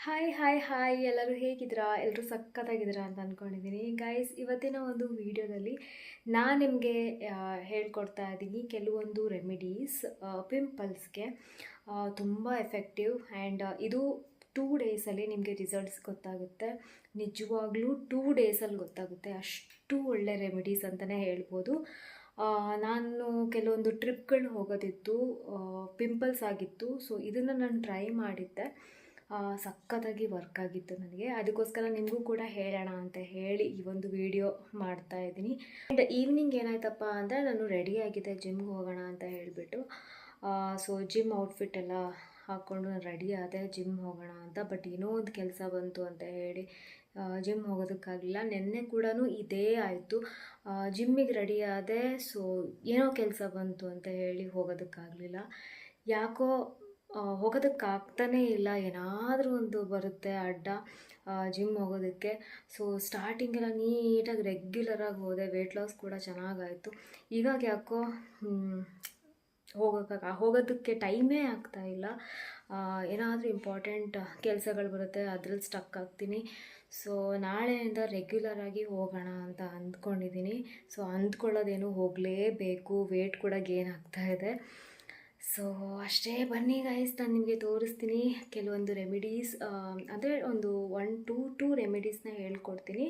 Hi hi hi ಎಲ್ಲರೂ ಹೇಗಿದ್ದೀರಾ? ಎಲ್ಲರೂ ಸಖತ್ತಾಗಿದ್ದೀರಾ ಅಂತ ಅಂದ್ಕೊಂಡಿದ್ದೀನಿ. ಗೈಸ್, ಇವತ್ತಿನ ಒಂದು ವಿಡಿಯೋದಲ್ಲಿ ನಾನು ನಿಮಗೆ ಹೇಳ್ಕೊಡ್ತಾ ಇದ್ದೀನಿ ಕೆಲವೊಂದು ರೆಮಿಡೀಸ್ ಪಿಂಪಲ್ಸ್ಗೆ. ತುಂಬ ಎಫೆಕ್ಟಿವ್ ಆ್ಯಂಡ್ ಇದು 2 ಡೇಸಲ್ಲಿ ನಿಮಗೆ ರಿಸಲ್ಟ್ಸ್ ಗೊತ್ತಾಗುತ್ತೆ. ನಿಜವಾಗ್ಲೂ 2 ಡೇಸಲ್ಲಿ ಗೊತ್ತಾಗುತ್ತೆ. ಅಷ್ಟು ಒಳ್ಳೆ ರೆಮಿಡೀಸ್ ಅಂತಲೇ ಹೇಳ್ಬೋದು. ನಾನು ಕೆಲವೊಂದು ಟ್ರಿಪ್ಗಳು ಹೋಗೋದಿತ್ತು, ಪಿಂಪಲ್ಸ್ ಆಗಿತ್ತು. ಸೊ ಇದನ್ನು ನಾನು ಟ್ರೈ ಮಾಡಿದ್ದೆ. ಸಖತ್ತಾಗಿ ವರ್ಕ್ ಆಗಿತ್ತು ನನಗೆ. ಅದಕ್ಕೋಸ್ಕರ ನಿಮಗೂ ಕೂಡ ಹೇಳೋಣ ಅಂತ ಹೇಳಿ ಈ ಒಂದು ವಿಡಿಯೋ ಮಾಡ್ತಾ ಇದ್ದೀನಿ. ಆ್ಯಂಡ್ ಈವ್ನಿಂಗ್ ಏನಾಯ್ತಪ್ಪ ಅಂದರೆ ನಾನು ರೆಡಿಯಾಗಿದ್ದೆ ಜಿಮ್ಗೆ ಹೋಗೋಣ ಅಂತ ಹೇಳಿಬಿಟ್ಟು. ಸೊ ಜಿಮ್ ಔಟ್ಫಿಟ್ ಎಲ್ಲ ಹಾಕ್ಕೊಂಡು ನಾನು ರೆಡಿ ಆದೆ ಜಿಮ್ ಹೋಗೋಣ ಅಂತ. ಬಟ್ ಏನೋ ಒಂದು ಕೆಲಸ ಬಂತು ಅಂತ ಹೇಳಿ ಜಿಮ್ ಹೋಗೋದಕ್ಕಾಗಲಿಲ್ಲ. ನಿನ್ನೆ ಕೂಡ ಇದೇ ಆಯಿತು. ಜಿಮ್ಮಿಗೆ ರೆಡಿ ಆದೆ, ಸೊ ಏನೋ ಕೆಲಸ ಬಂತು ಅಂತ ಹೇಳಿ ಹೋಗೋದಕ್ಕಾಗಲಿಲ್ಲ. ಯಾಕೋ ಹೋಗೋದಕ್ಕಾಗ್ತಾನೇ ಇಲ್ಲ. ಏನಾದರೂ ಒಂದು ಬರುತ್ತೆ ಅಡ್ಡ ಜಿಮ್ ಹೋಗೋದಕ್ಕೆ. ಸೊ ಸ್ಟಾರ್ಟಿಂಗೆಲ್ಲ ನೀಟಾಗಿ ರೆಗ್ಯುಲರಾಗಿ ಹೋದೆ, ವೆಯ್ಟ್ ಲಾಸ್ ಕೂಡ ಚೆನ್ನಾಗಾಯಿತು. ಇವಾಗ ಯಾಕೋ ಹೋಗೋದಕ್ಕೆ ಟೈಮೇ ಆಗ್ತಾಯಿಲ್ಲ. ಏನಾದರೂ ಇಂಪಾರ್ಟೆಂಟ್ ಕೆಲಸಗಳು ಬರುತ್ತೆ, ಅದ್ರಲ್ಲಿ ಸ್ಟಕ್ ಆಗ್ತೀನಿ. ಸೊ ನಾಳೆಯಿಂದ ರೆಗ್ಯುಲರಾಗಿ ಹೋಗೋಣ ಅಂತ ಅಂದ್ಕೊಂಡಿದ್ದೀನಿ. ಸೊ ಅಂದ್ಕೊಳ್ಳೋದೇನು ಹೋಗಲೇಬೇಕು, ವೇಟ್ ಕೂಡ ಗೇನ್ ಆಗ್ತಾಯಿದೆ. ಸೊ ಅಷ್ಟೇ, ಬನ್ನಿ ಗೈಸ್, ನಾನು ನಿಮಗೆ ತೋರಿಸ್ತೀನಿ ಕೆಲವೊಂದು ರೆಮಿಡೀಸ್. ಅಂದರೆ ಒಂದು 1 to 2 ರೆಮಿಡೀಸ್ನ ಹೇಳ್ಕೊಡ್ತೀನಿ.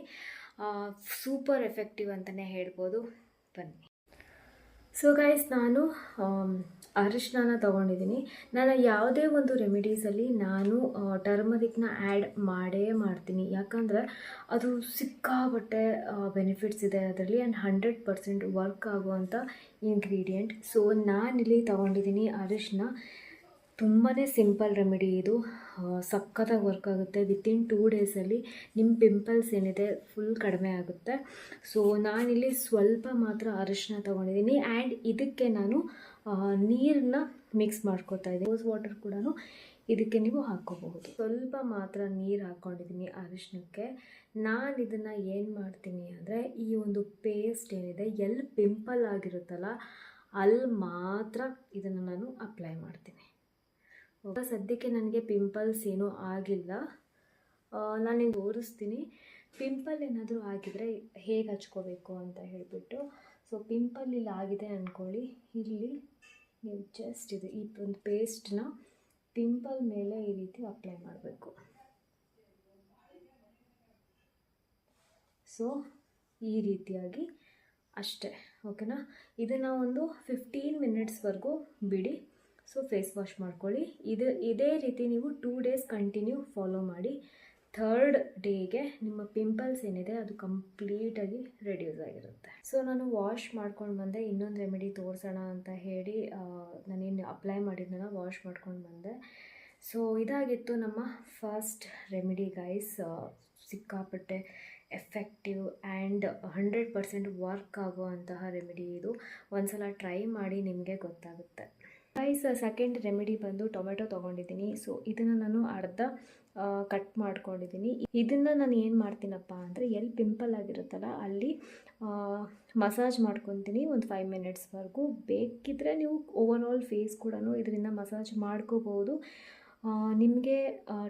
ಸೂಪರ್ ಎಫೆಕ್ಟಿವ್ ಅಂತಲೇ ಹೇಳ್ಬೋದು. ಬನ್ನಿ. ಸೊ ಗೈಸ್, ನಾನು ಅರಿಶಿನ ತೊಗೊಂಡಿದ್ದೀನಿ. ನಾನು ಯಾವುದೇ ಒಂದು ರೆಮಿಡೀಸಲ್ಲಿ ನಾನು ಟರ್ಮರಿಕ್ನ ಆ್ಯಡ್ ಮಾಡೇ ಮಾಡ್ತೀನಿ. ಯಾಕಂದರೆ ಅದು ಸಿಕ್ಕಾಪಟ್ಟೆ ಬೆನಿಫಿಟ್ಸ್ ಇದೆ ಅದರಲ್ಲಿ, ಆ್ಯಂಡ್ 100% ವರ್ಕ್ ಆಗುವಂಥ ಇಂಗ್ರೀಡಿಯೆಂಟ್. ಸೊ ನಾನಿಲ್ಲಿ ತೊಗೊಂಡಿದ್ದೀನಿ ಅರಿಶಿನ. ತುಂಬಾ ಸಿಂಪಲ್ ರೆಮಿಡಿ ಇದು. ಸಖತ್ತಾಗಿ ವರ್ಕ್ ಆಗುತ್ತೆ. ವಿತಿನ್ 2 ಡೇಸಲ್ಲಿ ನಿಮ್ಮ ಪಿಂಪಲ್ಸ್ ಏನಿದೆ ಫುಲ್ ಕಡಿಮೆ ಆಗುತ್ತೆ. ಸೊ ನಾನಿಲ್ಲಿ ಸ್ವಲ್ಪ ಮಾತ್ರ ಅರಿಶಿನ ತೊಗೊಂಡಿದ್ದೀನಿ. ಆ್ಯಂಡ್ ಇದಕ್ಕೆ ನಾನು ನೀರನ್ನ ಮಿಕ್ಸ್ ಮಾಡ್ಕೊತಾ ಇದ್ದೀನಿ. ರೋಸ್ ವಾಟರ್ ಕೂಡ ಇದಕ್ಕೆ ನೀವು ಹಾಕ್ಕೋಬಹುದು. ಸ್ವಲ್ಪ ಮಾತ್ರ ನೀರು ಹಾಕ್ಕೊಂಡಿದ್ದೀನಿ ಅರಿಶಿನಕ್ಕೆ. ನಾನು ಇದನ್ನು ಏನು ಮಾಡ್ತೀನಿ ಅಂದರೆ, ಈ ಒಂದು ಪೇಸ್ಟ್ ಏನಿದೆ, ಎಲ್ಲಿ ಪಿಂಪಲ್ ಆಗಿರುತ್ತಲ್ಲ ಅಲ್ಲಿ ಮಾತ್ರ ಇದನ್ನು ನಾನು ಅಪ್ಲೈ ಮಾಡ್ತೀನಿ. ಸದ್ಯಕ್ಕೆ ನನಗೆ ಪಿಂಪಲ್ಸ್ ಏನೂ ಆಗಿಲ್ಲ. ನಾನು ನಿಮ್ಗೆ ತೋರಿಸ್ತೀನಿ ಪಿಂಪಲ್ ಏನಾದರೂ ಆಗಿದರೆ ಹೇಗೆ ಹಚ್ಕೋಬೇಕು ಅಂತ ಹೇಳಿಬಿಟ್ಟು. ಸೊ ಪಿಂಪಲ್ ಇಲ್ಲಿ ಆಗಿದೆ ಅಂದ್ಕೊಳ್ಳಿ, ಇಲ್ಲಿ ನೀವು ಜಸ್ಟ್ ಈ ಒಂದು ಪೇಸ್ಟನ್ನ ಪಿಂಪಲ್ ಮೇಲೆ ಈ ರೀತಿ ಅಪ್ಲೈ ಮಾಡಬೇಕು. ಸೊ ಈ ರೀತಿಯಾಗಿ ಅಷ್ಟೇ, ಓಕೆನಾ? ಇದನ್ನು ಒಂದು 15 ಮಿನಿಟ್ಸ್ವರೆಗೂ ಬಿಡಿ. ಸೊ ಫೇಸ್ ವಾಶ್ ಮಾಡ್ಕೊಳ್ಳಿ. ಇದೇ ರೀತಿ ನೀವು 2 ಡೇಸ್ ಕಂಟಿನ್ಯೂ ಫಾಲೋ ಮಾಡಿ. 3rd ಡೇಗೆ ನಿಮ್ಮ ಪಿಂಪಲ್ಸ್ ಏನಿದೆ ಅದು ಕಂಪ್ಲೀಟಾಗಿ ರೆಡ್ಯೂಸ್ ಆಗಿರುತ್ತೆ. ಸೊ ನಾನು ವಾಶ್ ಮಾಡ್ಕೊಂಡು ಬಂದೆ. ಇನ್ನೊಂದು ರೆಮಿಡಿ ತೋರಿಸೋಣ ಅಂತ ಹೇಳಿ ನಾನೇನು ಅಪ್ಲೈ ಮಾಡಿದ್ನಲ್ಲ ವಾಶ್ ಮಾಡ್ಕೊಂಡು ಬಂದೆ. ಸೊ ಇದಾಗಿತ್ತು ನಮ್ಮ ಫಸ್ಟ್ ರೆಮಿಡಿ ಗೈಸ್. ಸಿಕ್ಕಾಪಟ್ಟೆ ಎಫೆಕ್ಟಿವ್ ಆ್ಯಂಡ್ 100% ವರ್ಕ್ ಆಗುವಂತಹ ರೆಮಿಡಿ ಇದು. ಒಂದ್ಸಲ ಟ್ರೈ ಮಾಡಿ, ನಿಮಗೆ ಗೊತ್ತಾಗುತ್ತೆ. ಗೈಸ್, ಸೆಕೆಂಡ್ ರೆಮಿಡಿ ಬಂದು ಟೊಮೆಟೊ ತೊಗೊಂಡಿದ್ದೀನಿ. ಸೊ ಇದನ್ನು ನಾನು ಅರ್ಧ ಕಟ್ ಮಾಡ್ಕೊಂಡಿದ್ದೀನಿ. ಇದನ್ನು ನಾನು ಏನು ಮಾಡ್ತೀನಪ್ಪ ಅಂದರೆ, ಎಲ್ಲಿ ಪಿಂಪಲ್ ಆಗಿರುತ್ತಲ್ಲ ಅಲ್ಲಿ ಮಸಾಜ್ ಮಾಡ್ಕೊತೀನಿ ಒಂದು 5 ಮಿನಿಟ್ಸ್ವರೆಗೂ. ಬೇಕಿದ್ದರೆ ನೀವು ಓವರಾಲ್ ಫೇಸ್ ಕೂಡ ಇದರಿಂದ ಮಸಾಜ್ ಮಾಡ್ಕೋಬೋದು. ನಿಮಗೆ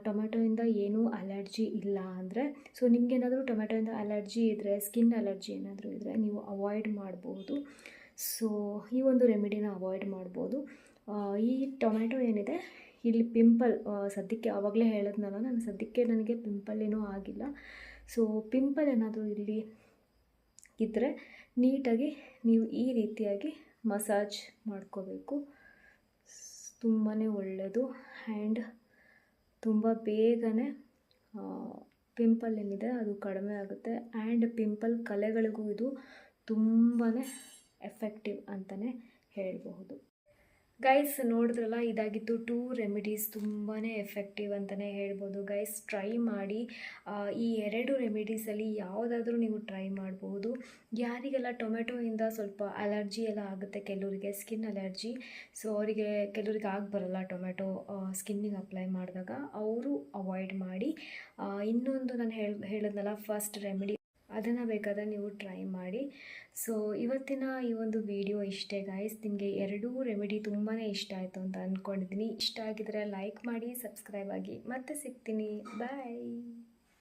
ಟೊಮೆಟೊಯಿಂದ ಏನೂ ಅಲರ್ಜಿ ಇಲ್ಲ ಅಂದರೆ, ಸೊ ನಿಮಗೇನಾದರೂ ಟೊಮೆಟೊಯಿಂದ ಅಲರ್ಜಿ ಇದ್ದರೆ, ಸ್ಕಿನ್ ಅಲರ್ಜಿ ಏನಾದರೂ ಇದ್ದರೆ ನೀವು ಅವಾಯ್ಡ್ ಮಾಡ್ಬೋದು. ಸೊ ಈ ಒಂದು ರೆಮಿಡಿನ ಅವಾಯ್ಡ್ ಮಾಡ್ಬೋದು. ಈ ಟೊಮೆಟೊ ಏನಿದೆ, ಇಲ್ಲಿ ಪಿಂಪಲ್ ಸದ್ಯಕ್ಕೆ ಆವಾಗಲೇ ಹೇಳಿದ್ನಲ್ಲ ನಾನು, ಸದ್ಯಕ್ಕೆ ನನಗೆ ಪಿಂಪಲ್ ಏನೂ ಆಗಿಲ್ಲ. ಸೊ ಪಿಂಪಲ್ ಏನಾದರೂ ಇಲ್ಲಿ ಇದ್ದರೆ ನೀಟಾಗಿ ನೀವು ಈ ರೀತಿಯಾಗಿ ಮಸಾಜ್ ಮಾಡ್ಕೋಬೇಕು. ತುಂಬಾ ಒಳ್ಳೆಯದು. ಆ್ಯಂಡ್ ತುಂಬ ಬೇಗನೆ ಪಿಂಪಲ್ ಏನಿದೆ ಅದು ಕಡಿಮೆ ಆಗುತ್ತೆ. ಆ್ಯಂಡ್ ಪಿಂಪಲ್ ಕಲೆಗಳಿಗೂ ಇದು ತುಂಬಾ ಎಫೆಕ್ಟಿವ್ ಅಂತಲೇ ಹೇಳಬಹುದು. ಗೈಸ್, ನೋಡಿದ್ರಲ್ಲ, ಇದಾಗಿತ್ತು 2 ರೆಮಿಡೀಸ್. ತುಂಬಾ ಎಫೆಕ್ಟಿವ್ ಅಂತಲೇ ಹೇಳ್ಬೋದು. ಗೈಸ್, ಟ್ರೈ ಮಾಡಿ. ಈ 2 ರೆಮಿಡೀಸಲ್ಲಿ ಯಾವುದಾದ್ರೂ ನೀವು ಟ್ರೈ ಮಾಡ್ಬೋದು. ಯಾರಿಗೆಲ್ಲ ಟೊಮೆಟೊಯಿಂದ ಸ್ವಲ್ಪ ಅಲರ್ಜಿ ಎಲ್ಲ ಆಗುತ್ತೆ, ಕೆಲವರಿಗೆ ಸ್ಕಿನ್ ಅಲರ್ಜಿ, ಸೊ ಅವರಿಗೆ ಕೆಲವರಿಗೆ ಬರಲ್ಲ ಟೊಮೆಟೊ ಸ್ಕಿನ್ನಿಗೆ ಅಪ್ಲೈ ಮಾಡಿದಾಗ, ಅವರು ಅವಾಯ್ಡ್ ಮಾಡಿ. ಇನ್ನೊಂದು ನಾನು ಹೇಳಿದ್ನಲ್ಲ ಫಸ್ಟ್ ರೆಮಿಡಿ ಅದನ್ನು ಬೇಕಾದರೆ ನೀವು ಟ್ರೈ ಮಾಡಿ. ಸೊ ಇವತ್ತಿನ ಈ ಒಂದು ವಿಡಿಯೋ ಇಷ್ಟೇ ಗೈಸ್. ನಿಮಗೆ ಎರಡೂ ರೆಮಿಡಿ ತುಂಬಾ ಇಷ್ಟ ಆಯಿತು ಅಂತ ಅಂದ್ಕೊಂಡಿದ್ದೀನಿ. ಇಷ್ಟ ಆಗಿದ್ರೆ ಲೈಕ್ ಮಾಡಿ, ಸಬ್ಸ್ಕ್ರೈಬ್ ಆಗಿ. ಮತ್ತೆ ಸಿಗ್ತೀನಿ. ಬಾಯ್.